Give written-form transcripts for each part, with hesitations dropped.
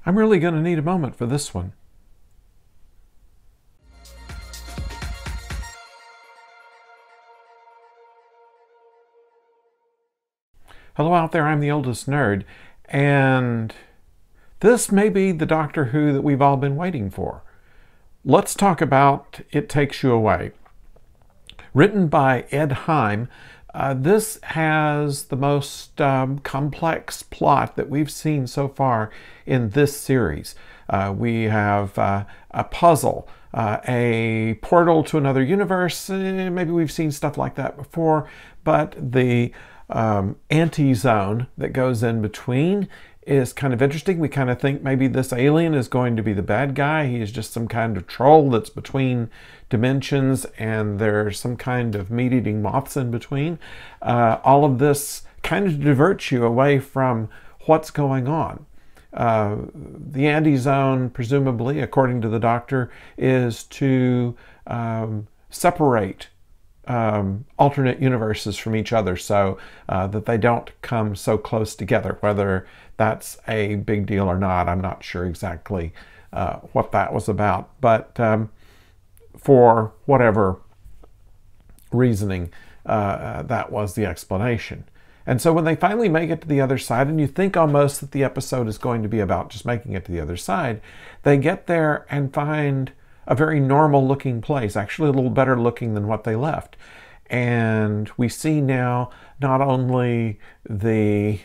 I'm really going to need a moment for this one. Hello out there, I'm the oldest nerd, and this may be the Doctor Who that we've all been waiting for. Let's talk about It Takes You Away. Written by Ed Heim, this has the most complex plot that we've seen so far in this series. We have a puzzle, a portal to another universe. Maybe we've seen stuff like that before, but the anti-zone that goes in between is kind of interesting. We kind of think maybe this alien is going to be the bad guy. He is just some kind of troll that's between dimensions, and there's some kind of meat-eating moths in between. All of this kind of diverts you away from what's going on. The anti-zone, presumably, according to the Doctor, is to separate alternate universes from each other so that they don't come so close together. Whether that's a big deal or not, I'm not sure exactly what that was about, but for whatever reasoning, that was the explanation. And so when they finally make it to the other side, and you think almost that the episode is going to be about just making it to the other side, they get there and find a very normal looking place, actually a little better looking than what they left. And we see now not only the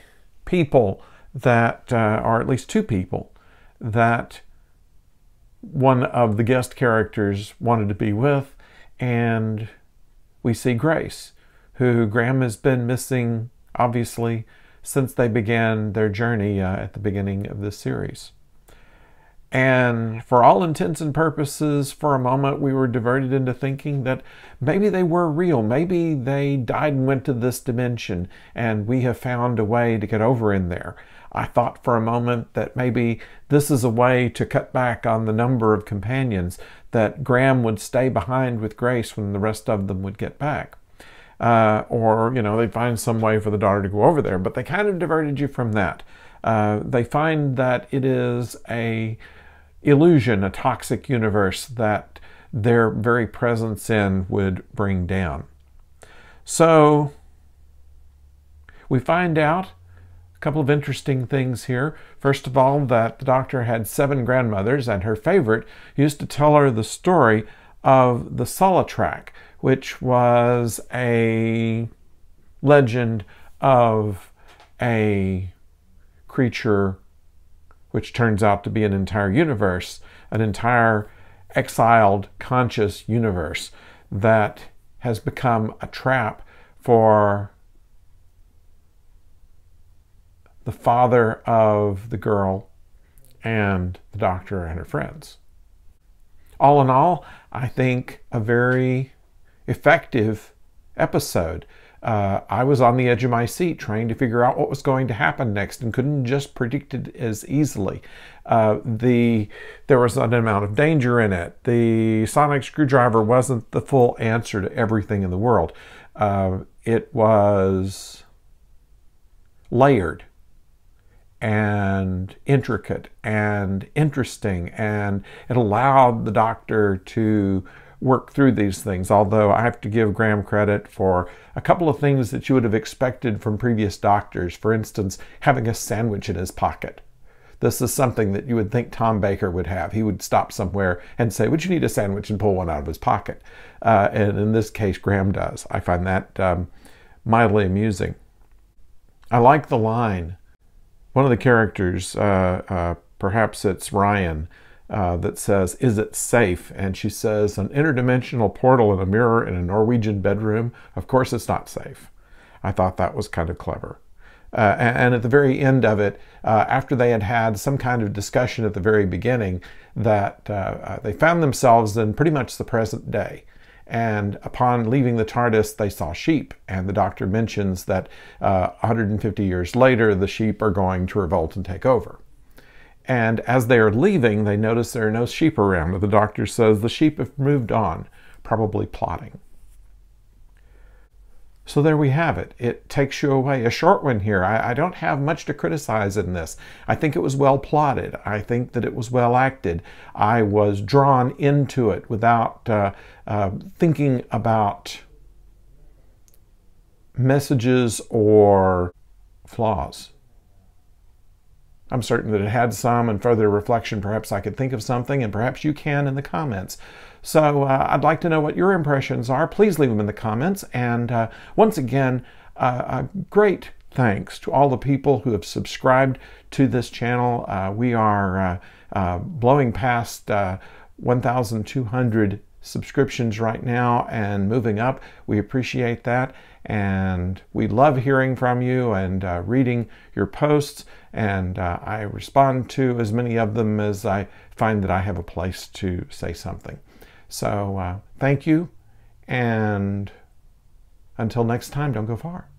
people that, or at least two people, that one of the guest characters wanted to be with, and we see Grace, who Graham has been missing, obviously, since they began their journey at the beginning of this series. And for all intents and purposes, for a moment, we were diverted into thinking that maybe they were real. Maybe they died and went to this dimension, and we have found a way to get over in there. I thought for a moment that maybe this is a way to cut back on the number of companions, that Graham would stay behind with Grace when the rest of them would get back. Or, you know, they'd find some way for the daughter to go over there. But they kind of diverted you from that. They find that it is a illusion, a toxic universe that their very presence in would bring down. So we find out a couple of interesting things here. First of all, that the Doctor had 7 grandmothers, and her favorite used to tell her the story of the Solitrack, which was a legend of a creature which turns out to be an entire universe, an entire exiled conscious universe that has become a trap for the father of the girl and the Doctor and her friends. All in all, I think a very effective episode. I was on the edge of my seat trying to figure out what was going to happen next and couldn't just predict it as easily. There was an amount of danger in it. The sonic screwdriver wasn't the full answer to everything in the world. It was layered and intricate and interesting, and it allowed the Doctor to work through these things, although I have to give Graham credit for a couple of things that you would have expected from previous Doctors. For instance, having a sandwich in his pocket. This is something that you would think Tom Baker would have. He would stop somewhere and say, "Would you need a sandwich?" and pull one out of his pocket. And in this case, Graham does. I find that mildly amusing. I like the line. One of the characters, perhaps it's Ryan, that says, "Is it safe?" And she says, "An interdimensional portal and a mirror in a Norwegian bedroom. Of course it's not safe." I thought that was kind of clever. And at the very end of it, after they had had some kind of discussion at the very beginning, that they found themselves in pretty much the present day. And upon leaving the TARDIS, they saw sheep. And the Doctor mentions that 150 years later, the sheep are going to revolt and take over. And as they are leaving, they notice there are no sheep around. And the Doctor says the sheep have moved on, probably plotting. So there we have it. It takes you away. A short one here. I don't have much to criticize in this. I think it was well plotted. I think that it was well acted. I was drawn into it without thinking about messages or flaws. I'm certain that it had some, and further reflection, perhaps I could think of something, and perhaps you can in the comments. So I'd like to know what your impressions are. Please leave them in the comments. And once again, a great thanks to all the people who have subscribed to this channel. We are blowing past 1,200 subscriptions right now and moving up. We appreciate that, and we love hearing from you and reading your posts, and I respond to as many of them as I find that I have a place to say something. So thank you, and until next time, don't go far.